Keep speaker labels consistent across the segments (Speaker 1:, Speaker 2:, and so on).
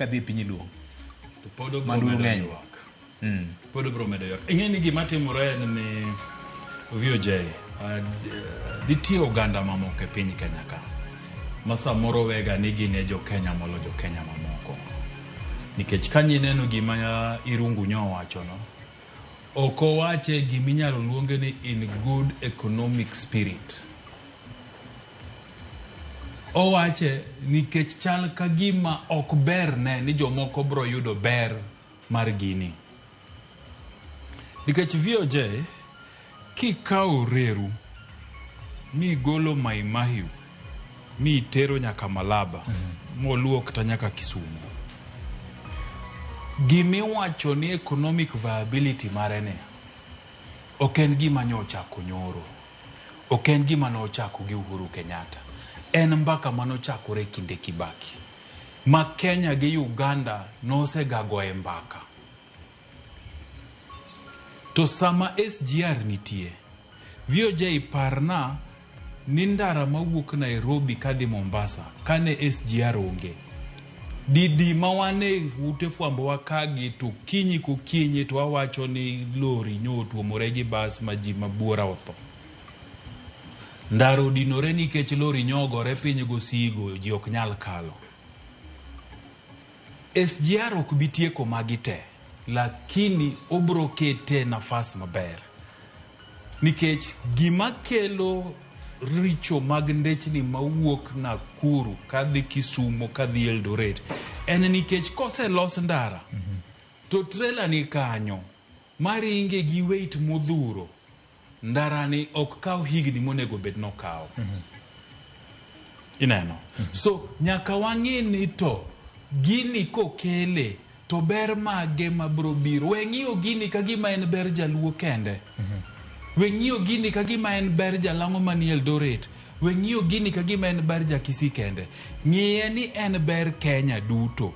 Speaker 1: kadhi piny luo.
Speaker 2: To podo bro medo ywak. Podo bro medo ywak. Ing'eni gima timore ni VOJ nitie oganda mamoko e piny Kenya ka. Ma samoro wega ni gin e jo Kenya molo jo Kenya mamoko. Nikech kanyi neno gima Irungu nyo wacho no. Ok owache giminyalo luonge ni in good economic spirit. Owache nikech chal ka gima ok ber ne ni jomoko bro yudo ber mar gini. Nikech VOJ kikawo reru mi golo Mai Mahiu mi tero nyaka Malaba moluo kata nyaka Kisumu. Gimi wacho ni economic viability mare ne ok en gima nyochako nyoro, ok en gima nochako gi Uhuru Kenyatta, en mbaka manochakore kinde Kibaki ma Kenya gi Uganda nosegago e mbaka. To sama SGR nitie, VOJ parna ni ndara mawuok Nairobi kadhi Mombasa kane SGR onge. Didi mawane ute fwambo wakagi to kinyi kukinyi to wawacho ni lori nyotuomore gi bas maji mabuora otho. Ndaro dinore nikech lori nyogore piny gosigo ji ok nyal kalo. SGR ok bitieko magi te, lakini obro kete nafas maber. Nikech gima kelo richo mag ndechni mawuok Nakuru kadhi Kisumu kadhi Eldoret en nikech kose los ndara to trailer ni kanyo maringe gi weight modhuro, ndara ni ok kaw higni monego bed no kaw. Ineno. So nyaka wang'ini to gini kokele to ber mage mabro biro. Weng'iyo gini kagima en ber jaluo kende. Weng'iyo gini kagima en ber jalang'o mani Eldoret. Weng'iyo gini kagima en ber Kisii kende. Ng'iye ni en ber Kenya duto.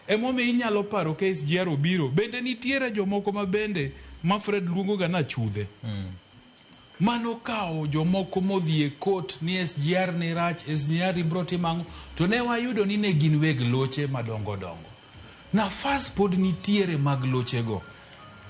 Speaker 2: Emomiyo inyalo paro ka SGR obiro. Bende nitiere jomoko ma bende ma Fred luongo ga na chudhe. Mano kao jomoko modhi e court ni SGR ni rach, SGR bro timang'o, to ne wayudo ni ne gin weg loche madongo dongo. Nafas pod nitiere mag loche go.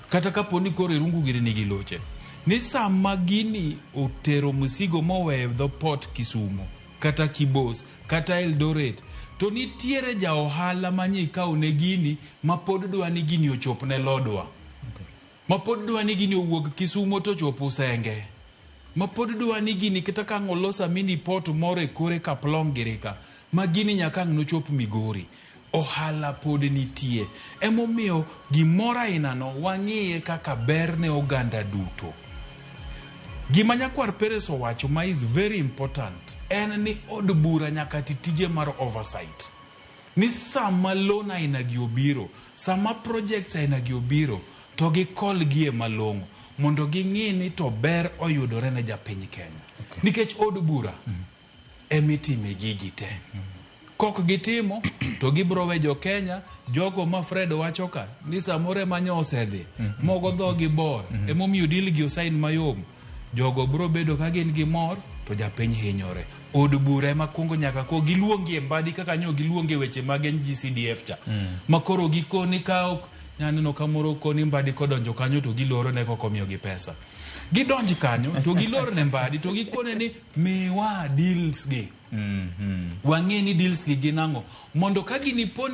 Speaker 2: Kata kapo ni kore Irungu giri nigi loche. Ni sama gini otero musigo mowe the port Kisumu, kata Kibos, kata Eldoret, to nitiere ja ohala manyi kao ne gini ma pod dwa ni gini ochop ne lodwa. Ma pod dwa ni gini owuog Kisumu to chopo Senge. Ma pod dwa ni gini kata ka ng'olosa mini port more kore Kaplong girika, ma gini nyaka nochop Migori. Ohala pod nitie. Emomiyo gimora inano wang'iye kaka ber ne oganda duto. Gima nyakwar Peres owacho ma is very important en ni od bura nyaka titije mar oversight. Ni sama loan aina gi obiro, sama projects aina gi obiro, to gi call gi e malong'o mondo gi ng'i ni to ber oyudore ne japiny Kenya. Nikech od bura emitime gigi te. Kok gitimo to gibro we jo Kenya, jogo ma Fred wacho ka ni samore manyo osedhi mogo dhogi bor emomiyo deal gi osain mayom. Jogo bro bedo ka gin gi mor to japiny hinyore. Od bura ema kuongo nyaka ko giluongi e mbadi kaka nyo giluonge weche mag GCDF cha. Makoro gikoni ka ok nyaneno kamoro koni mbadi kodonjo kanyo to giloro ne koko miyo gi pesa. Gidonji kanyo to giloro ne mbadi to gikone ni miwa deals gi. Wang'e ni deals gi ginang'o mondo ka gini poni